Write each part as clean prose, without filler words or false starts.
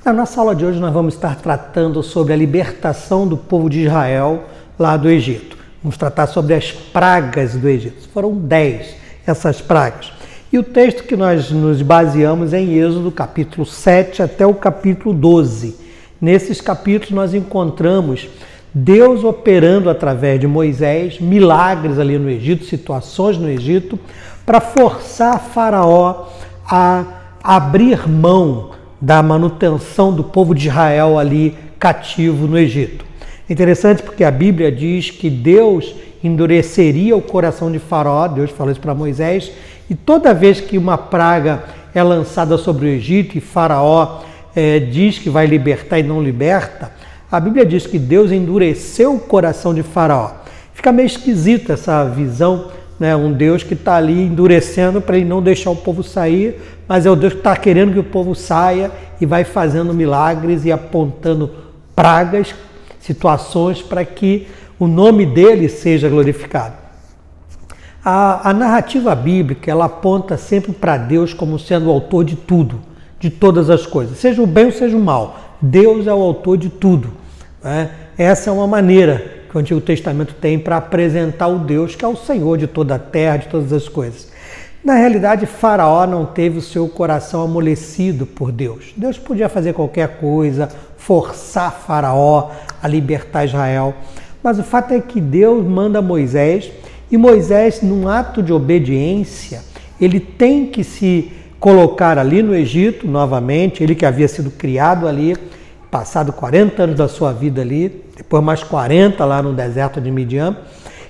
Na nossa aula de hoje nós vamos estar tratando sobre a libertação do povo de Israel lá do Egito. Vamos tratar sobre as pragas do Egito. Foram 10 essas pragas. E o texto que nós nos baseamos é em Êxodo capítulo 7 até o capítulo 12. Nesses capítulos nós encontramos Deus operando através de Moisés milagres ali no Egito, situações no Egito, para forçar Faraó a abrir mão da manutenção do povo de Israel ali cativo no Egito. É interessante porque a Bíblia diz que Deus endureceria o coração de Faraó, Deus falou isso para Moisés, e toda vez que uma praga é lançada sobre o Egito e Faraó diz que vai libertar e não liberta, a Bíblia diz que Deus endureceu o coração de Faraó. Fica meio esquisita essa visão, né? Um Deus que está ali endurecendo para ele não deixar o povo sair, mas é o Deus que está querendo que o povo saia e vai fazendo milagres e apontando pragas, situações para que o nome dele seja glorificado. A narrativa bíblica ela aponta sempre para Deus como sendo o autor de tudo, de todas as coisas, seja o bem ou seja o mal. Deus é o autor de tudo. Né? Essa é uma maneira que o Antigo Testamento tem para apresentar o Deus que é o Senhor de toda a terra, de todas as coisas. Na realidade, Faraó não teve o seu coração amolecido por Deus. Deus podia fazer qualquer coisa, forçar Faraó a libertar Israel. Mas o fato é que Deus manda Moisés e Moisés, num ato de obediência, ele tem que se colocar ali no Egito novamente, ele que havia sido criado ali, passado 40 anos da sua vida ali, depois mais 40 lá no deserto de Midian,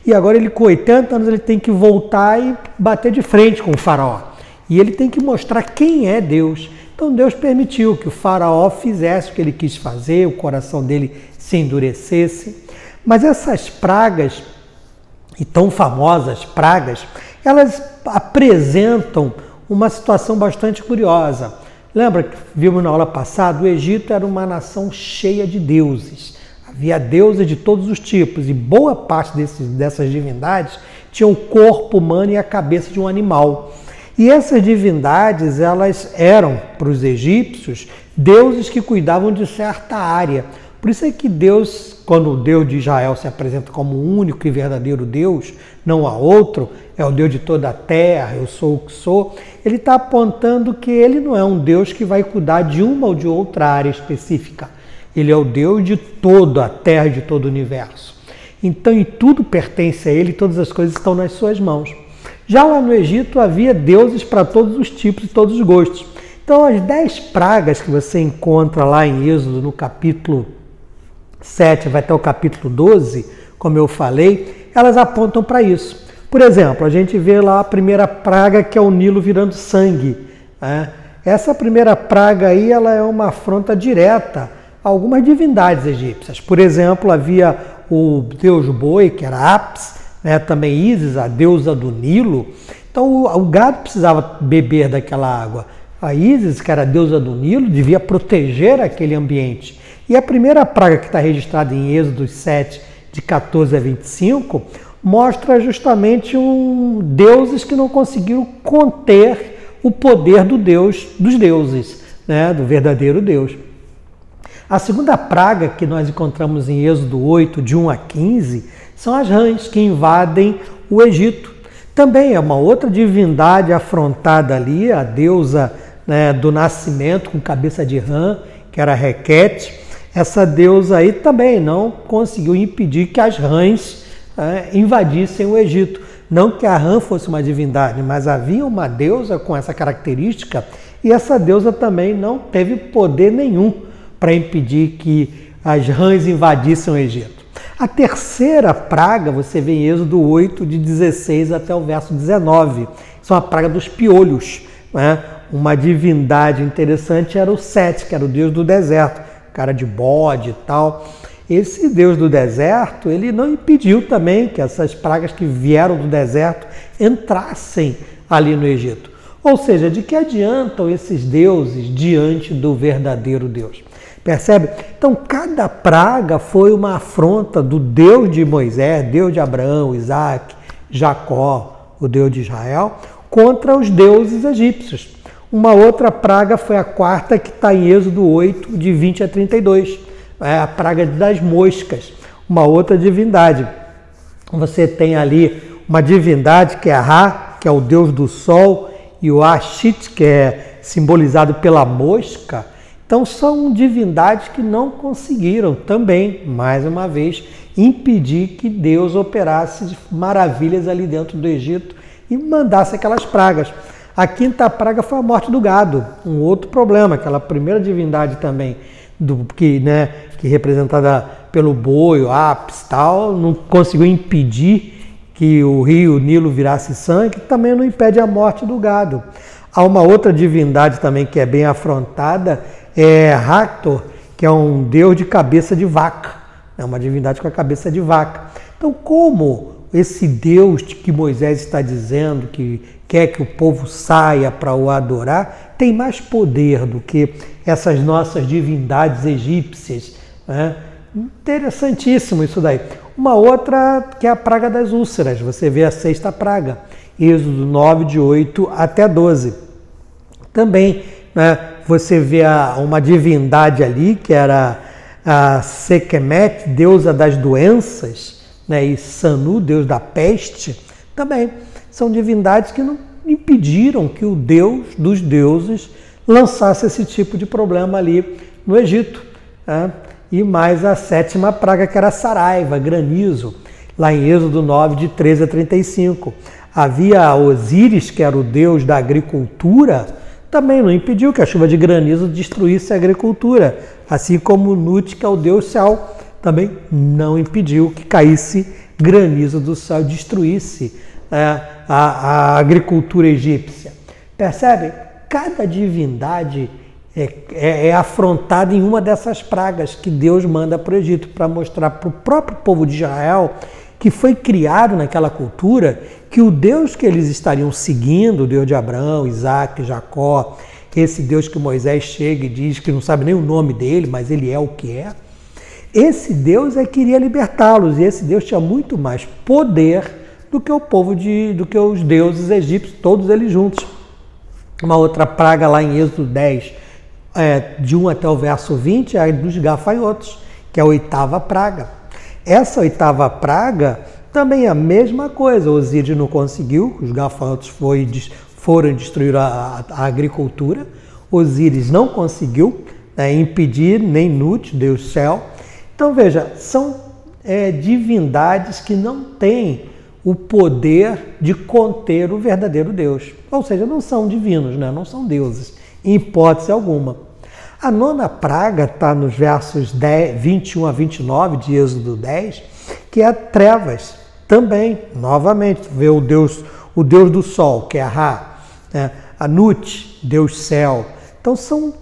e agora ele com 80 anos ele tem que voltar e bater de frente com o faraó. E ele tem que mostrar quem é Deus. Então Deus permitiu que o faraó fizesse o que ele quis fazer, o coração dele se endurecesse. Mas essas pragas, e tão famosas pragas, elas apresentam uma situação bastante curiosa. Lembra que vimos na aula passada, o Egito era uma nação cheia de deuses. Havia deuses de todos os tipos e boa parte dessas divindades tinha o corpo humano e a cabeça de um animal. E essas divindades, elas eram, para os egípcios, deuses que cuidavam de certa área. Por isso é que Deus, quando o Deus de Israel se apresenta como o único e verdadeiro Deus, não há outro, é o Deus de toda a terra, eu sou o que sou, ele está apontando que ele não é um Deus que vai cuidar de uma ou de outra área específica. Ele é o Deus de toda a terra e de todo o universo. Então, e tudo pertence a ele, todas as coisas estão nas suas mãos. Já lá no Egito havia deuses para todos os tipos e todos os gostos. Então, as 10 pragas que você encontra lá em Êxodo, no capítulo 7, vai até o capítulo 12, como eu falei, elas apontam para isso. Por exemplo, a gente vê lá a primeira praga, que é o Nilo virando sangue. Né? Essa primeira praga aí, ela é uma afronta direta a algumas divindades egípcias. Por exemplo, havia o deus boi, que era Apis, né? Também Ísis, a deusa do Nilo. Então o gado precisava beber daquela água. A Ísis, que era a deusa do Nilo, devia proteger aquele ambiente. E a primeira praga que está registrada em Êxodo 7, de 14 a 25, mostra justamente deuses que não conseguiram conter o poder do Deus, dos deuses, né? Do verdadeiro Deus. A segunda praga que nós encontramos em Êxodo 8, de 1 a 15, são as rãs que invadem o Egito. Também é uma outra divindade afrontada ali, a deusa, né, do nascimento com cabeça de rã, que era Requete. Essa deusa aí também não conseguiu impedir que as rãs invadissem o Egito. Não que a rã fosse uma divindade, mas havia uma deusa com essa característica e essa deusa também não teve poder nenhum para impedir que as rãs invadissem o Egito. A terceira praga você vê em Êxodo 8, de 16 até o verso 19. Isso é uma praga dos piolhos. Né? Uma divindade interessante era o Sete, que era o deus do deserto, cara de bode e tal. Esse Deus do deserto, ele não impediu também que essas pragas que vieram do deserto entrassem ali no Egito. Ou seja, de que adiantam esses deuses diante do verdadeiro Deus? Percebe? Então, cada praga foi uma afronta do Deus de Moisés, Deus de Abraão, Isaac, Jacó, o Deus de Israel, contra os deuses egípcios. Uma outra praga foi a quarta, que está em Êxodo 8, de 20 a 32. É a praga das moscas, uma outra divindade. Você tem ali uma divindade que é Ra, que é o deus do sol, e o Ashit, que é simbolizado pela mosca. Então são divindades que não conseguiram também, mais uma vez, impedir que Deus operasse maravilhas ali dentro do Egito e mandasse aquelas pragas. A quinta praga foi a morte do gado, um outro problema, aquela primeira divindade também, que representada pelo boi, o Apis, tal, não conseguiu impedir que o rio Nilo virasse sangue, também não impede a morte do gado. Há uma outra divindade também que é bem afrontada, é Hathor, que é um deus de cabeça de vaca, é uma divindade com a cabeça de vaca. Então, como esse Deus que Moisés está dizendo que quer que o povo saia para o adorar, tem mais poder do que essas nossas divindades egípcias, né? Interessantíssimo isso daí. Uma outra que é a praga das úlceras, você vê a sexta praga, Êxodo 9, de 8 até 12. Também, né, você vê uma divindade ali, que era a Sekhmet, deusa das doenças, né, e Sanu, deus da peste, também são divindades que não impediram que o Deus dos deuses lançasse esse tipo de problema ali no Egito, né? E mais a sétima praga, que era a saraiva, granizo, lá em Êxodo 9, de 13 a 35. Havia Osíris, que era o deus da agricultura, também não impediu que a chuva de granizo destruísse a agricultura, assim como Nut, que é o deus céu, também não impediu que caísse granizo do céu e destruísse a agricultura egípcia. Percebem? Cada divindade é afrontada em uma dessas pragas que Deus manda para o Egito, para mostrar para o próprio povo de Israel, que foi criado naquela cultura, que o Deus que eles estariam seguindo, o Deus de Abraão, Isaac, Jacó, esse Deus que Moisés chega e diz que não sabe nem o nome dele, mas ele é o que é, esse Deus queria libertá-los, e esse Deus tinha muito mais poder do que o povo do que os deuses egípcios, todos eles juntos. Uma outra praga lá em Êxodo 10, de 1 até o verso 20, é a dos gafanhotos, que é a oitava praga. Essa oitava praga também é a mesma coisa. Osíris não conseguiu, os gafanhotos foram destruir a agricultura. Osíris não conseguiu impedir, nem Nut, Deus céu. Então veja, são divindades que não têm o poder de conter o verdadeiro Deus. Ou seja, não são divinos, né? Não são deuses, em hipótese alguma. A nona praga está nos versos 21 a 29 de Êxodo 10, que é trevas. Também, novamente, vê o Deus do sol, que é a Ra, né? A Nut, Deus céu. Então,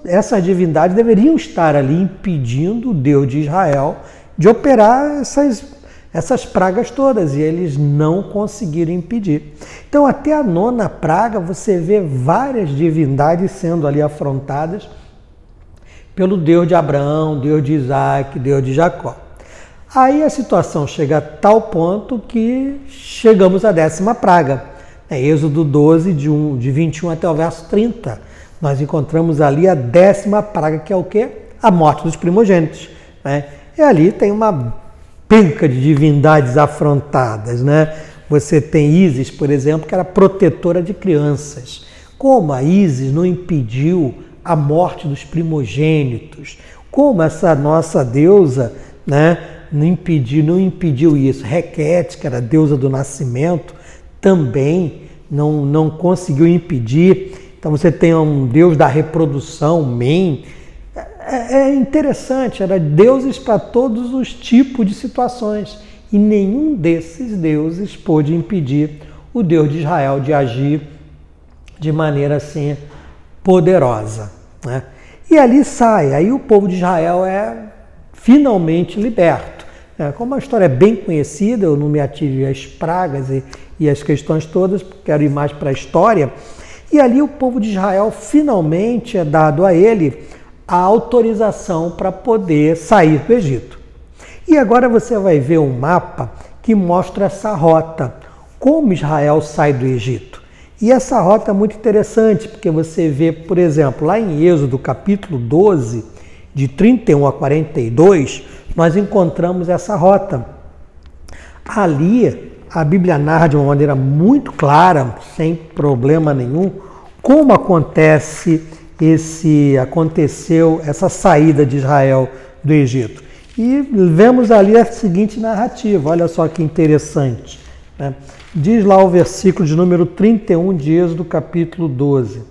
essas divindades deveriam estar ali impedindo o Deus de Israel de operar essas pragas todas, e eles não conseguiram impedir. Então, até a nona praga, você vê várias divindades sendo ali afrontadas pelo Deus de Abraão, Deus de Isaac, Deus de Jacó. Aí a situação chega a tal ponto que chegamos à décima praga. Êxodo 12, de 21 até o verso 30. Nós encontramos ali a décima praga, que é o quê? A morte dos primogênitos, né? E ali tem uma penca de divindades afrontadas, né? Você tem Ísis, por exemplo, que era protetora de crianças. Como a Ísis não impediu a morte dos primogênitos? Como essa nossa deusa, né, não impediu isso? Requete, que era a deusa do nascimento, também não conseguiu impedir. Então você tem um deus da reprodução, Men. É interessante, era deuses para todos os tipos de situações, e nenhum desses deuses pôde impedir o Deus de Israel de agir de maneira assim poderosa, né? E ali aí o povo de Israel é finalmente liberto. Como a história é bem conhecida, eu não me ative às pragas e as questões todas, quero ir mais para a história. E ali o povo de Israel finalmente é dado a ele a autorização para poder sair do Egito. E agora você vai ver um mapa que mostra essa rota, como Israel sai do Egito. E essa rota é muito interessante, porque você vê, por exemplo, lá em Êxodo, capítulo 12, de 31 a 42, nós encontramos essa rota. Ali, a Bíblia narra de uma maneira muito clara, sem problema nenhum, como aconteceu essa saída de Israel do Egito. E vemos ali a seguinte narrativa, olha só que interessante, né? Diz lá o versículo de número 31 de Êxodo, capítulo 12.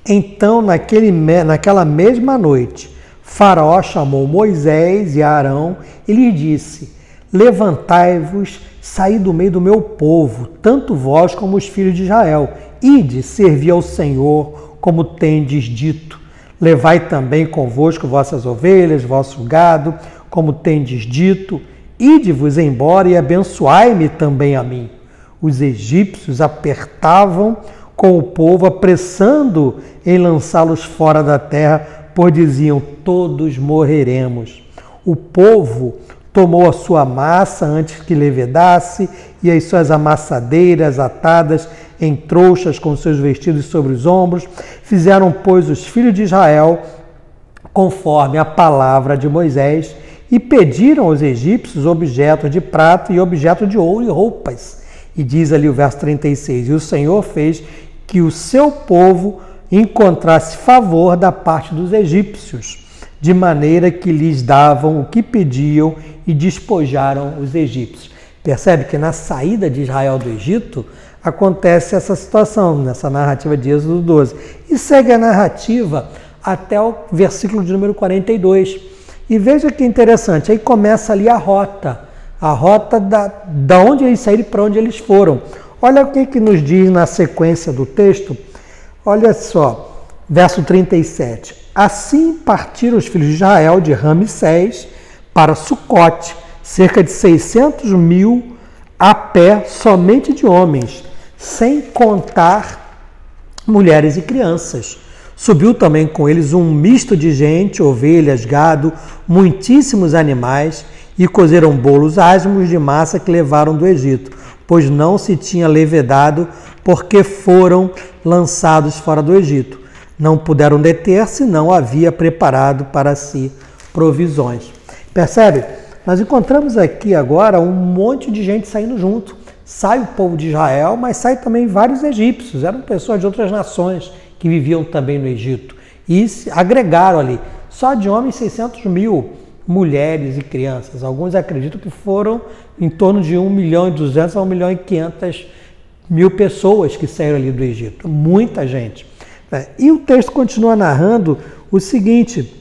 Então, naquela mesma noite, Faraó chamou Moisés e Arão e lhes disse: levantai-vos, saí do meio do meu povo, tanto vós como os filhos de Israel, ide servir ao Senhor, como tendes dito. Levai também convosco vossas ovelhas, vosso gado, como tendes dito. Ide-vos embora e abençoai-me também a mim. Os egípcios apertavam com o povo, apressando em lançá-los fora da terra, pois diziam: todos morreremos. O povo tomou a sua massa antes que levedasse, e as suas amassadeiras atadas em trouxas com seus vestidos sobre os ombros. Fizeram, pois, os filhos de Israel conforme a palavra de Moisés, e pediram aos egípcios objetos de prata e objetos de ouro e roupas. E diz ali o verso 36, e o Senhor fez que o seu povo encontrasse favor da parte dos egípcios, de maneira que lhes davam o que pediam e despojaram os egípcios. Percebe que na saída de Israel do Egito acontece essa situação, nessa narrativa de Êxodo 12. E segue a narrativa até o versículo de número 42. E veja que interessante, aí começa ali a rota da onde eles saíram e para onde eles foram. Olha o que nos diz na sequência do texto. Olha só, verso 37. Assim partiram os filhos de Israel de Ramsés para Sucote, cerca de 600.000 a pé, somente de homens, sem contar mulheres e crianças. Subiu também com eles um misto de gente, ovelhas, gado, muitíssimos animais, e cozeram bolos asmos de massa que levaram do Egito, pois não se tinha levedado, porque foram lançados fora do Egito. Não puderam deter-se, não havia preparado para si provisões. Percebe? Nós encontramos aqui agora um monte de gente saindo junto. Sai o povo de Israel, mas sai também vários egípcios, eram pessoas de outras nações que viviam também no Egito. E se agregaram ali, só de homens 600.000, mulheres e crianças. Alguns acreditam que foram em torno de 1.200.000 a 1.500.000 pessoas que saíram ali do Egito. Muita gente. E o texto continua narrando o seguinte,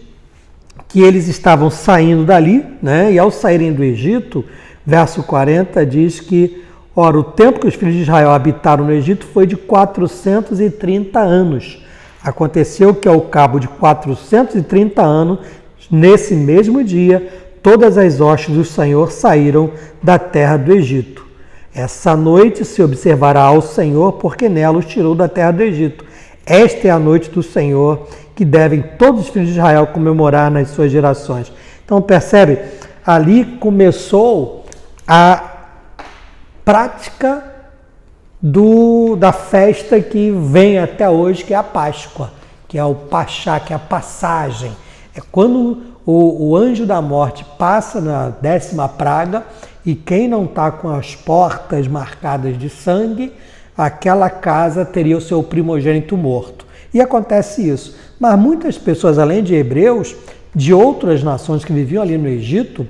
que eles estavam saindo dali, né? E ao saírem do Egito, verso 40 diz que, ora, o tempo que os filhos de Israel habitaram no Egito foi de 430 anos. Aconteceu que ao cabo de 430 anos, nesse mesmo dia, todas as hostes do Senhor saíram da terra do Egito. Essa noite se observará ao Senhor, porque nela os tirou da terra do Egito. Esta é a noite do Senhor, que devem todos os filhos de Israel comemorar nas suas gerações. Então percebe, ali começou a prática da festa que vem até hoje, que é a Páscoa, que é o Pachá, que é a passagem. É quando o anjo da morte passa na 10ª praga, e quem não está com as portas marcadas de sangue, aquela casa teria o seu primogênito morto. E acontece isso. Mas muitas pessoas, além de hebreus, de outras nações que viviam ali no Egito,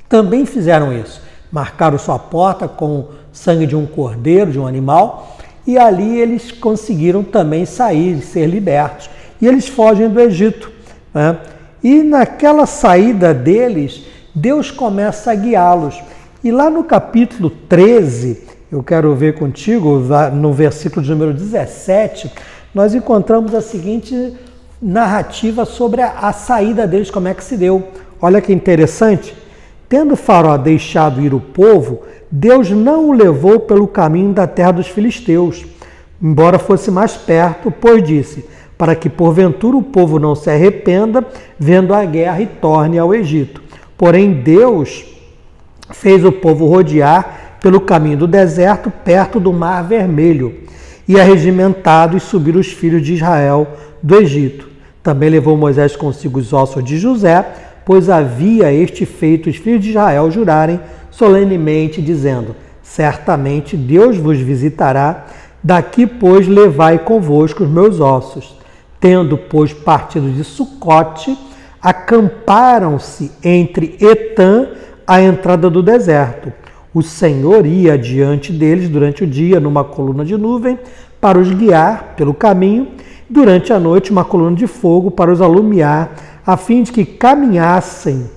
também fizeram isso. Marcaram sua porta com sangue de um cordeiro, de um animal, e ali eles conseguiram também sair, ser libertos. E eles fogem do Egito, né? E naquela saída deles, Deus começa a guiá-los. E lá no capítulo 13, eu quero ver contigo, no versículo de número 17, nós encontramos a seguinte narrativa sobre a saída deles, como é que se deu. Olha que interessante. Tendo Faraó deixado ir o povo, Deus não o levou pelo caminho da terra dos filisteus, embora fosse mais perto, pois disse, para que porventura o povo não se arrependa, vendo a guerra, e torne ao Egito. Porém Deus fez o povo rodear pelo caminho do deserto, perto do Mar Vermelho, e arregimentados subiram os filhos de Israel do Egito. Também levou Moisés consigo os ossos de José, pois havia este feito os filhos de Israel jurarem solenemente, dizendo: certamente Deus vos visitará, daqui, pois, levai convosco os meus ossos. Tendo, pois, partido de Sucote, acamparam-se entre Etã, a entrada do deserto. O Senhor ia adiante deles durante o dia numa coluna de nuvem para os guiar pelo caminho, durante a noite uma coluna de fogo para os alumiar, a fim de que caminhassem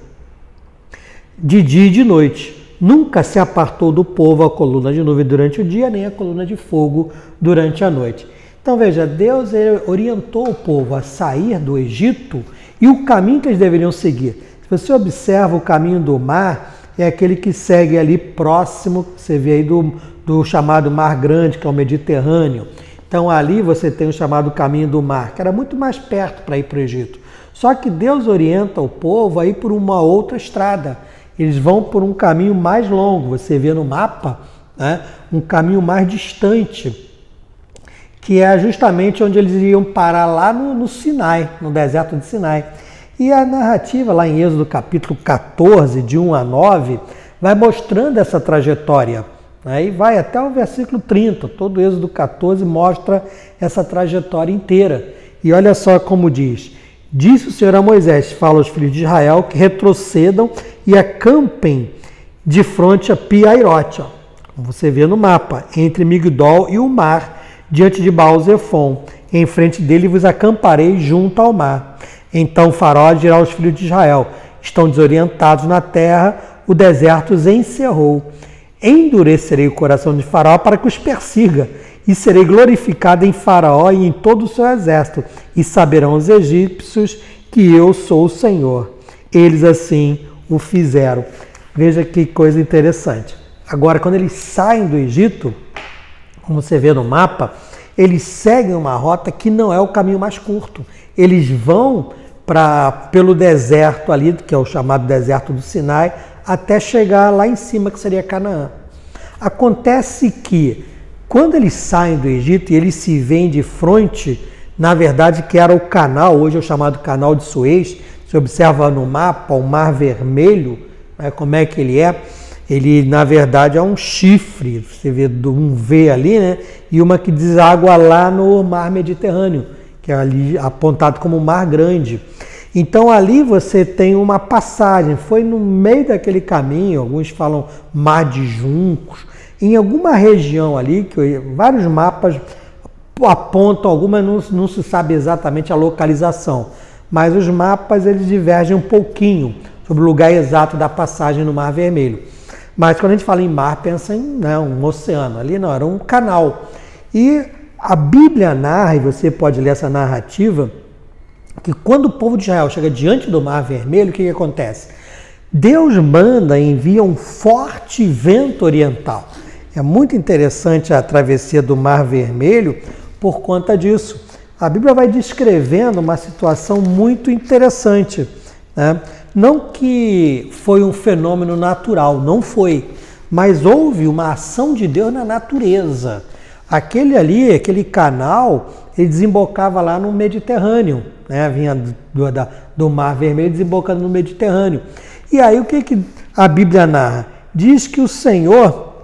de dia e de noite. Nunca se apartou do povo a coluna de nuvem durante o dia, nem a coluna de fogo durante a noite. Então veja, Deus orientou o povo a sair do Egito e o caminho que eles deveriam seguir. Se você observa o caminho do mar, é aquele que segue ali próximo, você vê aí do chamado Mar Grande, que é o Mediterrâneo. Então ali você tem o chamado caminho do mar, que era muito mais perto para ir para o Egito. Só que Deus orienta o povo a ir por uma outra estrada. Eles vão por um caminho mais longo, você vê no mapa, né, um caminho mais distante, que é justamente onde eles iriam parar lá no Sinai, no deserto de Sinai. E a narrativa lá em Êxodo capítulo 14, de 1 a 9, vai mostrando essa trajetória. Aí vai até o versículo 30, todo o Êxodo 14 mostra essa trajetória inteira. E olha só como diz: disse o Senhor a Moisés, fala aos filhos de Israel que retrocedam e acampem de frente a Pi-Hairote, como você vê no mapa, entre Migdol e o mar, diante de Baal-Zephon. Em frente dele vos acamparei junto ao mar. Então Faraó dirá aos filhos de Israel: estão desorientados na terra, o deserto os encerrou. Endurecerei o coração de Faraó para que os persiga, e serei glorificado em Faraó e em todo o seu exército, e saberão os egípcios que eu sou o Senhor. Eles assim o fizeram. Veja que coisa interessante. Agora, quando eles saem do Egito, como você vê no mapa, eles seguem uma rota que não é o caminho mais curto. Eles vão pelo deserto ali, que é o chamado deserto do Sinai, até chegar lá em cima, que seria Canaã. Acontece que, quando eles saem do Egito e eles se veem de frente, na verdade, que era o canal, hoje é o chamado canal de Suez, você observa no mapa o Mar Vermelho, né, como é que ele é. Ele, na verdade, é um chifre, você vê um V ali, né? E uma que deságua lá no Mar Mediterrâneo, que é ali apontado como Mar Grande. Então ali você tem uma passagem, foi no meio daquele caminho, alguns falam Mar de Juncos, em alguma região ali, que vários mapas apontam alguma, não se sabe exatamente a localização, mas os mapas eles divergem um pouquinho sobre o lugar exato da passagem no Mar Vermelho. Mas quando a gente fala em mar, pensa em um oceano. Ali não, era um canal. E a Bíblia narra, e você pode ler essa narrativa, que quando o povo de Israel chega diante do Mar Vermelho, o que acontece? Deus manda e envia um forte vento oriental. É muito interessante a travessia do Mar Vermelho por conta disso. A Bíblia vai descrevendo uma situação muito interessante, né? Não que foi um fenômeno natural, não foi, mas houve uma ação de Deus na natureza. Aquele canal, ele desembocava lá no Mediterrâneo, né? Vinha do Mar Vermelho desembocando no Mediterrâneo. E aí o que a Bíblia narra? Diz que o Senhor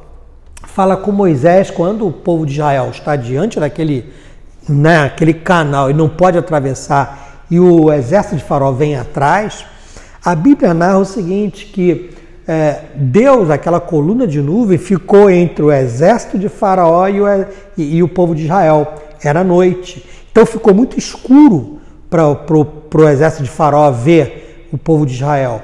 fala com Moisés quando o povo de Israel está diante daquele aquele canal e não pode atravessar e o exército de Faraó vem atrás. A Bíblia narra o seguinte, que Deus, aquela coluna de nuvem, ficou entre o exército de Faraó e o povo de Israel. Era noite. Então ficou muito escuro para o exército de Faraó ver o povo de Israel.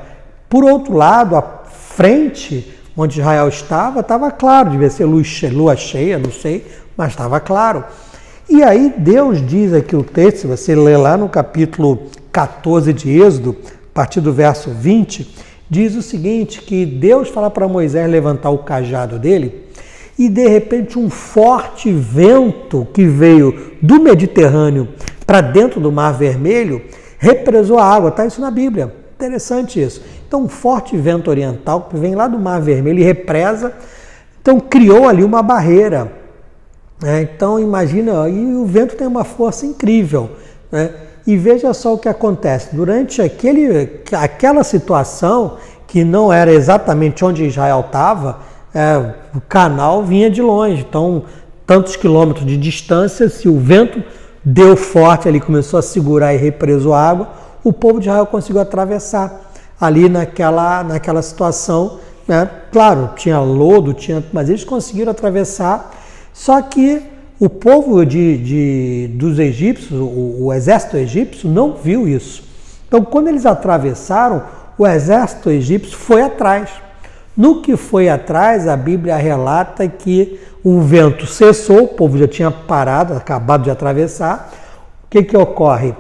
Por outro lado, a frente onde Israel estava claro, devia ser lua cheia, não sei, mas estava claro. E aí Deus diz aqui o texto, se você ler lá no capítulo 14 de Êxodo, a partir do verso 20, diz o seguinte, que Deus fala para Moisés levantar o cajado dele e de repente um forte vento que veio do Mediterrâneo para dentro do Mar Vermelho represou a água, está isso na Bíblia, interessante isso. Então um forte vento oriental que vem lá do Mar Vermelho e represa, Então criou ali uma barreira, né? Então imagina, e o vento tem uma força incrível, né? E veja só o que acontece, durante aquela situação, que não era exatamente onde Israel estava, o canal vinha de longe, então tantos quilômetros de distância, se o vento deu forte ali, começou a segurar e represou a água, o povo de Israel conseguiu atravessar ali naquela situação, né? Claro, tinha lodo, mas eles conseguiram atravessar, só que o povo dos egípcios, o exército egípcio, não viu isso. Então, quando eles atravessaram, o exército egípcio foi atrás. No que foi atrás, a Bíblia relata que o vento cessou, o povo já tinha parado, acabado de atravessar. O que ocorre?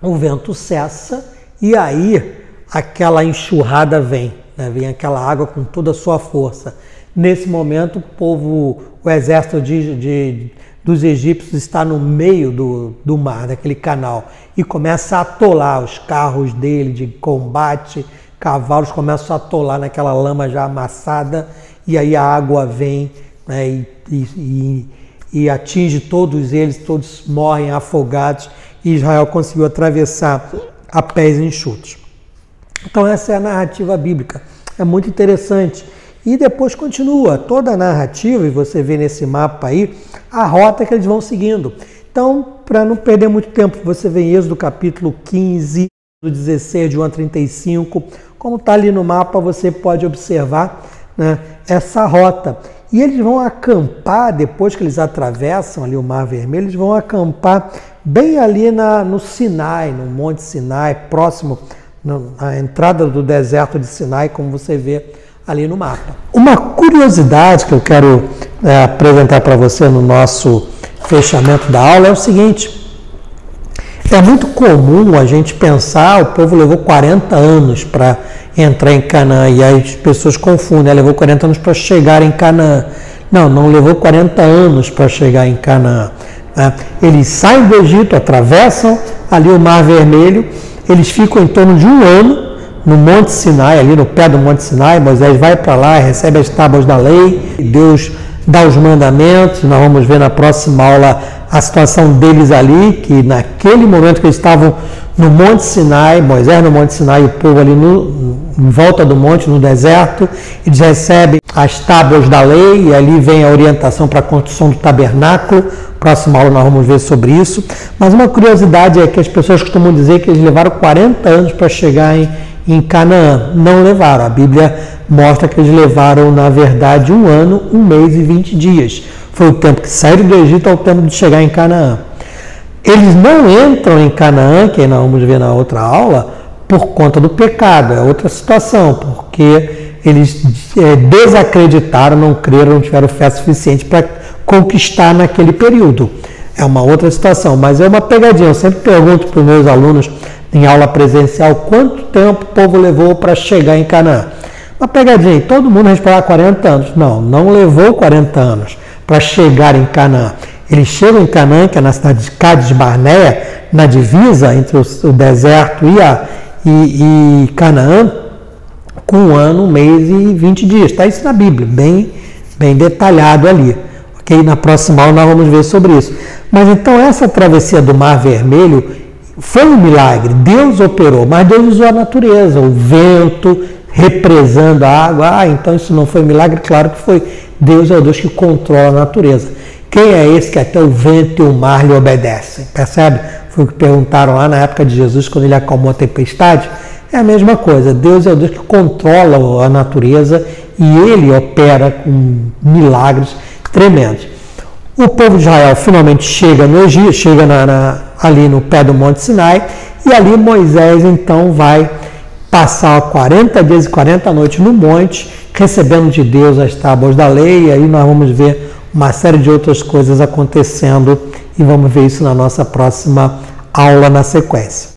O vento cessa e aí aquela enxurrada vem, né? Vem aquela água com toda a sua força. Nesse momento, o exército dos egípcios está no meio do mar, daquele canal, e começa a atolar os carros dele de combate, cavalos começam a atolar naquela lama já amassada, e aí a água vem, né, e atinge todos eles, todos morrem afogados, e Israel conseguiu atravessar a pés enxutos. Então essa é a narrativa bíblica, é muito interessante. E depois continua toda a narrativa, e você vê nesse mapa aí, a rota que eles vão seguindo. Então, para não perder muito tempo, você vê em Êxodo capítulo 15, do 16, de 1 a 35, como está ali no mapa, você pode observar, né, essa rota. E eles vão acampar, depois que eles atravessam ali o Mar Vermelho, eles vão acampar bem ali no Sinai, no Monte Sinai, próximo à entrada do deserto de Sinai, como você vê ali no mapa. Uma curiosidade que eu quero apresentar para você no nosso fechamento da aula é o seguinte: é muito comum a gente pensar, o povo levou 40 anos para entrar em Canaã, e aí as pessoas confundem, levou 40 anos para chegar em Canaã. Não levou 40 anos para chegar em Canaã. Eles saem do Egito, atravessam ali o Mar Vermelho, eles ficam em torno de um ano no Monte Sinai, ali no pé do Monte Sinai. Moisés vai para lá, recebe as tábuas da lei, Deus dá os mandamentos. Nós vamos ver na próxima aula a situação deles ali, que naquele momento que eles estavam no Monte Sinai, Moisés no Monte Sinai e o povo ali em volta do monte, no deserto, eles recebem as tábuas da lei, e ali vem a orientação para a construção do tabernáculo. Próxima aula nós vamos ver sobre isso. Mas uma curiosidade é que as pessoas costumam dizer que eles levaram 40 anos para chegar em Canaã. Não levaram. A Bíblia mostra que eles levaram, na verdade, 1 ano, 1 mês e 20 dias. Foi o tempo que saíram do Egito ao tempo de chegar em Canaã. Eles não entram em Canaã, que nós vamos ver na outra aula, por conta do pecado. É outra situação, porque eles desacreditaram, não creram, não tiveram fé suficiente para conquistar naquele período. É uma outra situação, mas é uma pegadinha. Eu sempre pergunto para os meus alunos em aula presencial quanto tempo o povo levou para chegar em Canaã. Uma pegadinha, todo mundo responde 40 anos. Não levou 40 anos para chegar em Canaã. Eles chegam em Canaã, que é na cidade de Cádiz Barneia, na divisa entre o deserto e Canaã, com 1 ano, 1 mês e 20 dias. Está isso na Bíblia, bem detalhado ali. Okay? Na próxima aula nós vamos ver sobre isso. Mas então essa travessia do Mar Vermelho foi um milagre. Deus operou, mas Deus usou a natureza, o vento represando a água. Então isso não foi milagre? Claro que foi. Deus é o Deus que controla a natureza. Quem é esse que até o vento e o mar lhe obedecem? Percebe? Foi o que perguntaram lá na época de Jesus, quando ele acalmou a tempestade. É a mesma coisa. Deus é o Deus que controla a natureza e ele opera com milagres tremendos. O povo de Israel finalmente chega no Egito, chega ali no pé do Monte Sinai, e ali Moisés então vai passar 40 dias e 40 noites no monte, recebendo de Deus as tábuas da lei, e aí nós vamos ver uma série de outras coisas acontecendo, e vamos ver isso na nossa próxima aula na sequência.